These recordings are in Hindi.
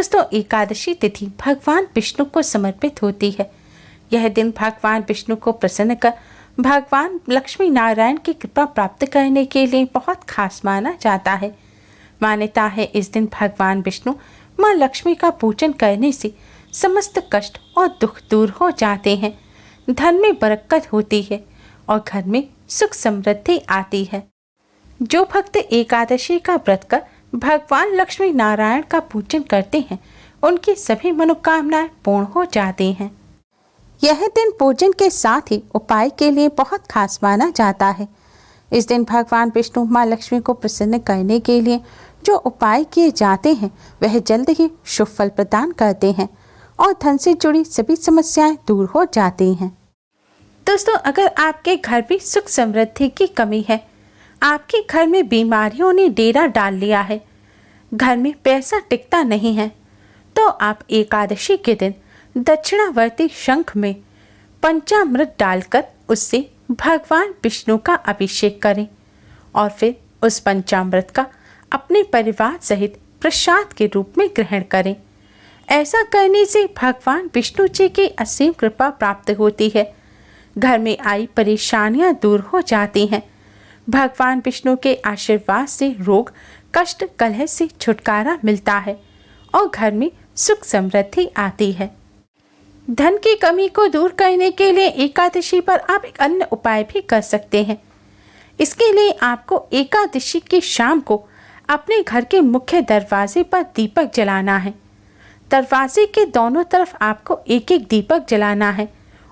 दोस्तों, एकादशी तिथि भगवान विष्णु को समर्पित होती है। यह दिन भगवान विष्णु को प्रसन्न कर भगवान लक्ष्मी नारायण की कृपा प्राप्त करने के लिए बहुत खास माना जाता है। मान्यता है इस दिन भगवान विष्णु माँ लक्ष्मी का पूजन करने से समस्त कष्ट और दुख दूर हो जाते हैं, धन में बरकत होती है और घर में सुख समृद्धि आती है। जो भक्त एकादशी का व्रत कर भगवान लक्ष्मी नारायण का पूजन करते हैं, उनकी सभी मनोकामनाएं पूर्ण हो जाती हैं। यह दिन पूजन के साथ ही उपाय के लिए बहुत खास माना जाता है। इस दिन भगवान विष्णु माँ लक्ष्मी को प्रसन्न करने के लिए जो उपाय किए जाते हैं वह जल्द ही शुभ फल प्रदान करते हैं और धन से जुड़ी सभी समस्याएं दूर हो जाती हैं। दोस्तों, अगर आपके घर भी सुख समृद्धि की कमी है, आपके घर में बीमारियों ने डेरा डाल लिया है, घर में पैसा टिकता नहीं है, तो आप एकादशी के दिन दक्षिणावर्ती शंख में पंचामृत डालकर उससे भगवान विष्णु का अभिषेक करें और फिर उस पंचामृत का अपने परिवार सहित प्रसाद के रूप में ग्रहण करें। ऐसा करने से भगवान विष्णु जी की असीम कृपा प्राप्त होती है, घर में आई परेशानियां दूर हो जाती हैं। भगवान विष्णु के आशीर्वाद से रोग कष्ट कलह से छुटकारा मिलता है और घर में सुख समृद्धि आती है। धन की कमी को दूर करने के लिए एकादशी पर आप एक अन्य उपाय भी कर सकते हैं। इसके लिए आपको एकादशी की शाम को अपने घर के मुख्य दरवाजे पर दीपक जलाना है। दरवाजे के दोनों तरफ आपको एक एक दीपक जलाना है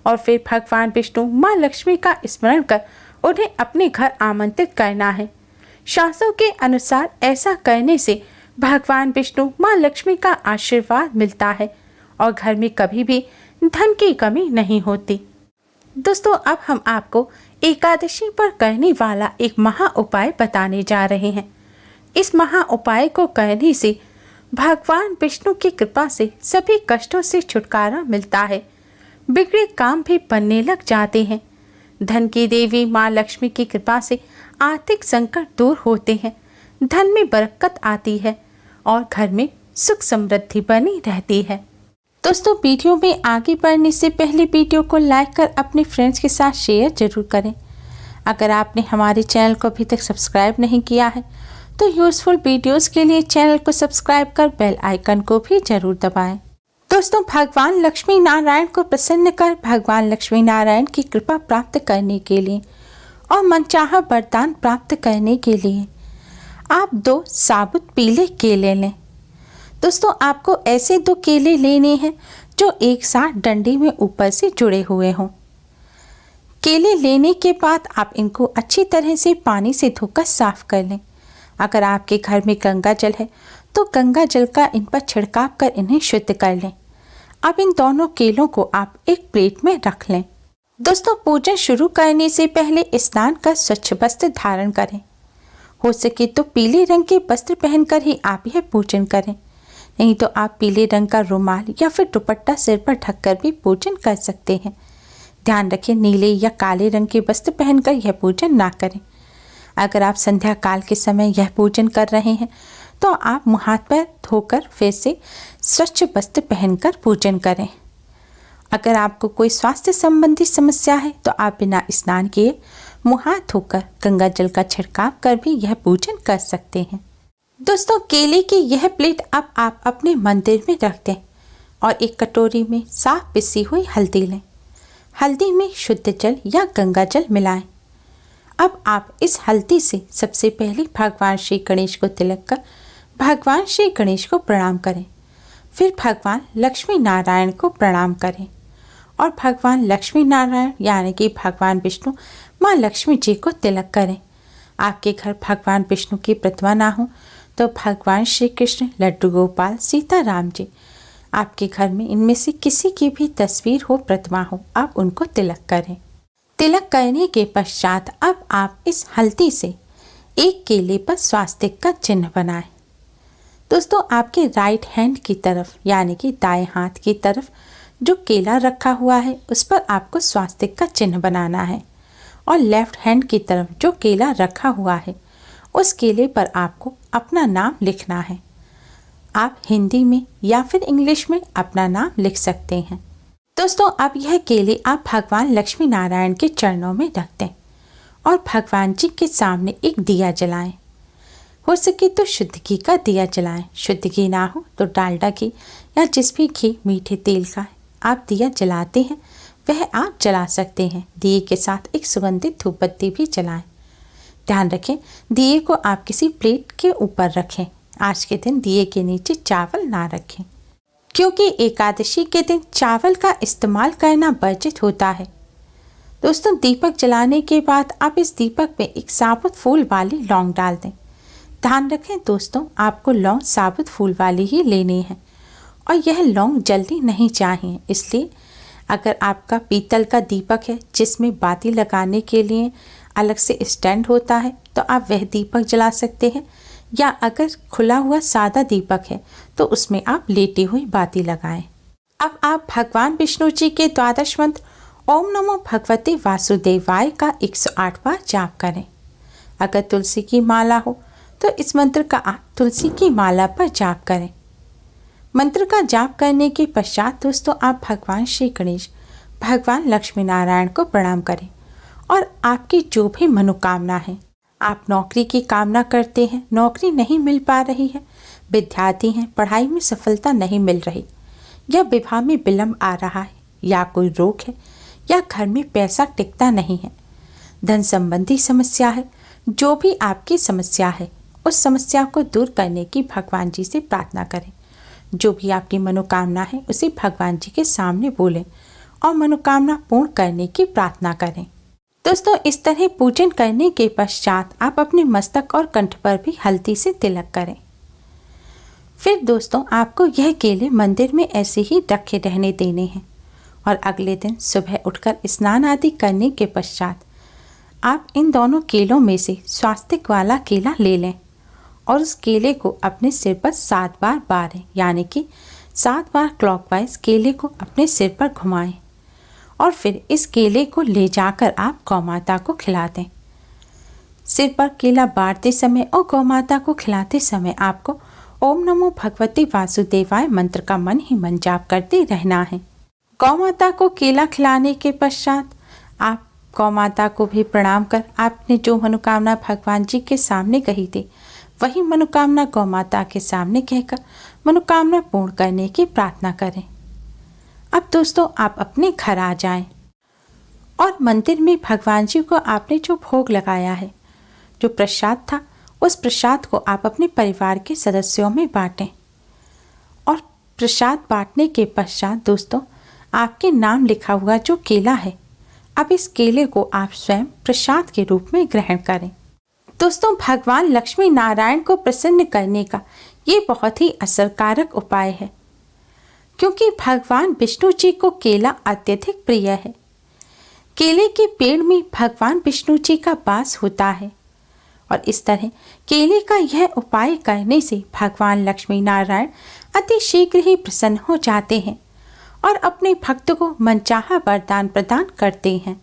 और फिर भगवान विष्णु माँ लक्ष्मी का स्मरण कर उन्हें अपने घर आमंत्रित करना है। शास्त्रों के अनुसार ऐसा करने से भगवान विष्णु माँ लक्ष्मी का आशीर्वाद मिलता है और घर में कभी भी धन की कमी नहीं होती। दोस्तों, अब हम आपको एकादशी पर करने वाला एक महा उपाय बताने जा रहे हैं। इस महा उपाय को करने से भगवान विष्णु की कृपा से सभी कष्टों से छुटकारा मिलता है, बिगड़े काम भी बनने लग जाते हैं। धन की देवी माँ लक्ष्मी की कृपा से आर्थिक संकट दूर होते हैं, धन में बरकत आती है और घर में सुख समृद्धि बनी रहती है। दोस्तों, वीडियो में आगे बढ़ने से पहले वीडियो को लाइक कर अपने फ्रेंड्स के साथ शेयर जरूर करें। अगर आपने हमारे चैनल को अभी तक सब्सक्राइब नहीं किया है तो यूज़फुल वीडियोस के लिए चैनल को सब्सक्राइब कर बेल आइकन को भी जरूर दबाएं। दोस्तों, भगवान लक्ष्मी नारायण को प्रसन्न कर भगवान लक्ष्मी नारायण की कृपा प्राप्त करने के लिए और मनचाहा वरदान प्राप्त करने के लिए आप 2 साबुत पीले केले लें। दोस्तों, आपको ऐसे 2 केले लेने हैं जो एक साथ डंडी में ऊपर से जुड़े हुए हों। केले लेने के बाद आप इनको अच्छी तरह से पानी से धोकर साफ कर लें। अगर आपके घर में गंगा जल है तो गंगा जल का इन पर छिड़काव कर इन्हें शुद्ध कर लें। अब इन दोनों केलों को आप एक प्लेट में रख लें। दोस्तों, पूजन शुरू करने से पहले स्नान कर स्वच्छ वस्त्र धारण करें। हो सके तो पीले रंग के वस्त्र पहनकर ही आप यह पूजन करें, नहीं तो आप पीले रंग का रुमाल या फिर दुपट्टा सिर पर ढककर भी पूजन कर सकते हैं। ध्यान रखें, नीले या काले रंग के वस्त्र पहनकर यह पूजन ना करें। अगर आप संध्या काल के समय यह पूजन कर रहे हैं तो आप मुँह हाथ पैर धोकर फिर से स्वच्छ वस्त्र पहनकर पूजन करें। अगर आपको कोई स्वास्थ्य संबंधी समस्या है तो आप बिना स्नान किए मुँह हाथ धोकर गंगा जल का छिड़काव कर भी यह पूजन कर सकते हैं। दोस्तों, केले की यह प्लेट अब आप अपने मंदिर में रख दें और एक कटोरी में साफ पिसी हुई हल्दी लें। हल्दी में शुद्ध जल या गंगा जल मिलाएं। अब आप इस हल्दी से सबसे पहले भगवान श्री गणेश को तिलक कर भगवान श्री गणेश को प्रणाम करें। फिर भगवान लक्ष्मी नारायण को प्रणाम करें और भगवान लक्ष्मी नारायण यानी कि भगवान विष्णु माँ लक्ष्मी जी को तिलक करें। आपके घर भगवान विष्णु की प्रतिमा ना हो तो भगवान श्री कृष्ण, लड्डू गोपाल, सीता राम जी, आपके घर में इनमें से किसी की भी तस्वीर हो, प्रतिमा हो, आप उनको तिलक करें। तिलक करने के पश्चात अब आप इस हल्दी से एक केले पर स्वास्तिक का चिन्ह बनाएं। दोस्तों, आपके राइट हैंड की तरफ यानी कि दाएं हाथ की तरफ जो केला रखा हुआ है उस पर आपको स्वास्तिक का चिन्ह बनाना है और लेफ्ट हैंड की तरफ जो केला रखा हुआ है उस केले पर आपको अपना नाम लिखना है। आप हिंदी में या फिर इंग्लिश में अपना नाम लिख सकते हैं। दोस्तों, अब यह केले आप भगवान लक्ष्मी नारायण के चरणों में रख दें और भगवान जी के सामने एक दिया जलाएं। हो सके तो शुद्ध घी का दिया जलाएं। शुद्ध घी ना हो तो डालडा घी या जिस भी घी मीठे तेल का आप दिया जलाते हैं वह आप जला सकते हैं। दिए के साथ एक सुगंधित धूप बत्ती भी जलाएं। ध्यान रखें, दिए को आप किसी प्लेट के ऊपर रखें। आज के दिन दिए के नीचे चावल ना रखें, क्योंकि एकादशी के दिन चावल का इस्तेमाल करना वर्जित होता है। दोस्तों, दीपक जलाने के बाद आप इस दीपक में एक साबुत फूल वाली लौंग डाल दें। ध्यान रखें दोस्तों, आपको लौंग साबुत फूल वाली ही लेनी है और यह लौंग जल्दी नहीं चाहिए। इसलिए अगर आपका पीतल का दीपक है जिसमें बाती लगाने के लिए अलग से स्टैंड होता है तो आप वह दीपक जला सकते हैं, या अगर खुला हुआ सादा दीपक है तो उसमें आप लेटी हुई बाती लगाएं। अब आप भगवान विष्णु जी के द्वादश मंत्र ओम नमो भगवते वासुदेवाय का 108 बार जाप करें। अगर तुलसी की माला हो तो इस मंत्र का आप तुलसी की माला पर जाप करें। मंत्र का जाप करने के पश्चात दोस्तों आप भगवान श्री गणेश, भगवान लक्ष्मी नारायण को प्रणाम करें और आपकी जो भी मनोकामना है, आप नौकरी की कामना करते हैं, नौकरी नहीं मिल पा रही है, विद्यार्थी हैं, पढ़ाई में सफलता नहीं मिल रही, या विवाह में विलंब आ रहा है, या कोई रोग है, या घर में पैसा टिकता नहीं है, धन संबंधी समस्या है, जो भी आपकी समस्या है उस समस्या को दूर करने की भगवान जी से प्रार्थना करें। जो भी आपकी मनोकामना है उसे भगवान जी के सामने बोलें और मनोकामना पूर्ण करने की प्रार्थना करें। दोस्तों, इस तरह पूजन करने के पश्चात आप अपने मस्तक और कंठ पर भी हल्दी से तिलक करें। फिर दोस्तों आपको यह केले मंदिर में ऐसे ही रखे रहने देने हैं और अगले दिन सुबह उठकर स्नान आदि करने के पश्चात आप इन दोनों केलों में से स्वास्तिक वाला केला ले लें और उस केले को अपने सिर पर 7 बार बारें, यानी कि 7 बार क्लॉकवाइज केले को अपने सिर पर घुमाएं और फिर इस केले को ले जाकर आप गौ माता को खिला दें। सिर पर केला बारते समय और गौ माता को खिलाते समय आपको ओम नमो भगवते वासुदेवाय मंत्र का मन ही मन जाप करते रहना है। गौ माता को केला खिलाने के पश्चात आप गौ माता को भी प्रणाम कर आपने जो मनोकामना भगवान जी के सामने कही थी वही मनोकामना गौ माता के सामने कहकर मनोकामना पूर्ण करने की प्रार्थना करें। अब दोस्तों आप अपने घर आ जाएं और मंदिर में भगवान जी को आपने जो भोग लगाया है, जो प्रसाद था, उस प्रसाद को आप अपने परिवार के सदस्यों में बांटें और प्रसाद बांटने के पश्चात दोस्तों आपके नाम लिखा हुआ जो केला है, अब इस केले को आप स्वयं प्रसाद के रूप में ग्रहण करें। दोस्तों, भगवान लक्ष्मी नारायण को प्रसन्न करने का ये बहुत ही असरकारक उपाय है, क्योंकि भगवान विष्णु जी को केला अत्यधिक प्रिय है। केले के पेड़ में भगवान विष्णु जी का वास होता है और इस तरह केले का यह उपाय करने से भगवान लक्ष्मी नारायण अति शीघ्र ही प्रसन्न हो जाते हैं और अपने भक्त को मनचाहा वरदान प्रदान करते हैं।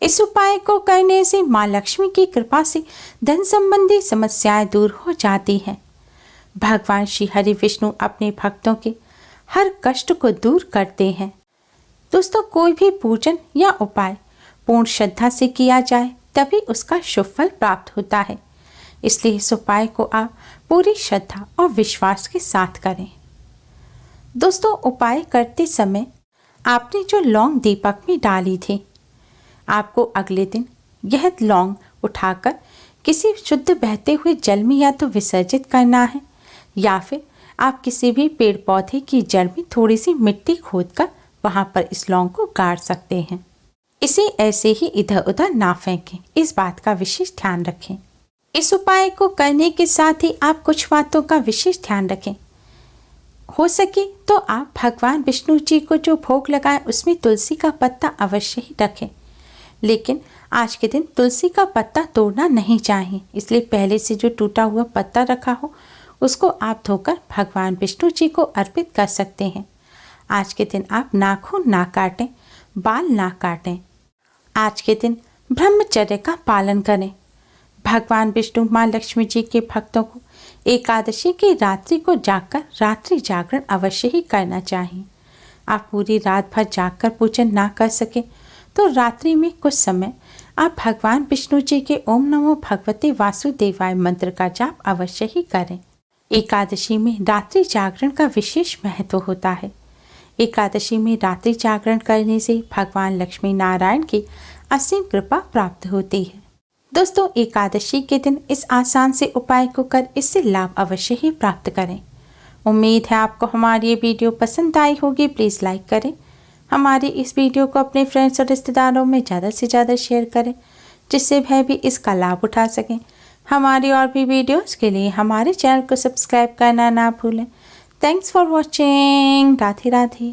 इस उपाय को करने से माँ लक्ष्मी की कृपा से धन संबंधी समस्याएं दूर हो जाती हैं। भगवान श्री हरि विष्णु अपने भक्तों के हर कष्ट को दूर करते हैं। दोस्तों, कोई भी पूजन या उपाय पूर्ण श्रद्धा से किया जाए तभी उसका शुभ फल प्राप्त होता है। इसलिए इस उपाय को आप पूरी श्रद्धा और विश्वास के साथ करें। दोस्तों, उपाय करते समय आपने जो लौंग दीपक में डाली थी, आपको अगले दिन यह लौंग उठाकर किसी शुद्ध बहते हुए जल में या तो विसर्जित करना है या फिर आप किसी भी पेड़ पौधे की जड़ में थोड़ी सी मिट्टी खोदकर वहां पर इस लौंग को गाड़ सकते हैं। इसे ऐसे ही इधर उधर ना फेंकें, इस बात का विशेष ध्यान रखें। इस उपाय को करने के साथ ही आप कुछ बातों का विशेष ध्यान रखें। हो सके तो आप भगवान विष्णु जी को जो भोग लगाएं उसमें तुलसी का पत्ता अवश्य ही रखें, लेकिन आज के दिन तुलसी का पत्ता तोड़ना नहीं चाहिए। इसलिए पहले से जो टूटा हुआ पत्ता रखा हो उसको आप धोकर भगवान विष्णु जी को अर्पित कर सकते हैं। आज के दिन आप नाखून ना काटें, बाल ना काटें। आज के दिन ब्रह्मचर्य का पालन करें। भगवान विष्णु माँ लक्ष्मी जी के भक्तों को एकादशी की रात्रि को जागकर रात्रि जागरण अवश्य ही करना चाहिए। आप पूरी रात भर जागकर पूजन ना कर सके तो रात्रि में कुछ समय आप भगवान विष्णु जी के ओम नमो भगवते वासुदेवाय मंत्र का जाप अवश्य ही करें। एकादशी में रात्रि जागरण का विशेष महत्व होता है। एकादशी में रात्रि जागरण करने से भगवान लक्ष्मी नारायण की असीम कृपा प्राप्त होती है। दोस्तों, एकादशी के दिन इस आसान से उपाय को कर इससे लाभ अवश्य ही प्राप्त करें। उम्मीद है आपको हमारी ये वीडियो पसंद आई होगी। प्लीज़ लाइक करें। हमारी इस वीडियो को अपने फ्रेंड्स और रिश्तेदारों में ज़्यादा से ज़्यादा शेयर करें, जिससे वह भी इसका लाभ उठा सकें। हमारी और भी वीडियोस के लिए हमारे चैनल को सब्सक्राइब करना ना भूलें। Thanks for watching. Radhe Radhe.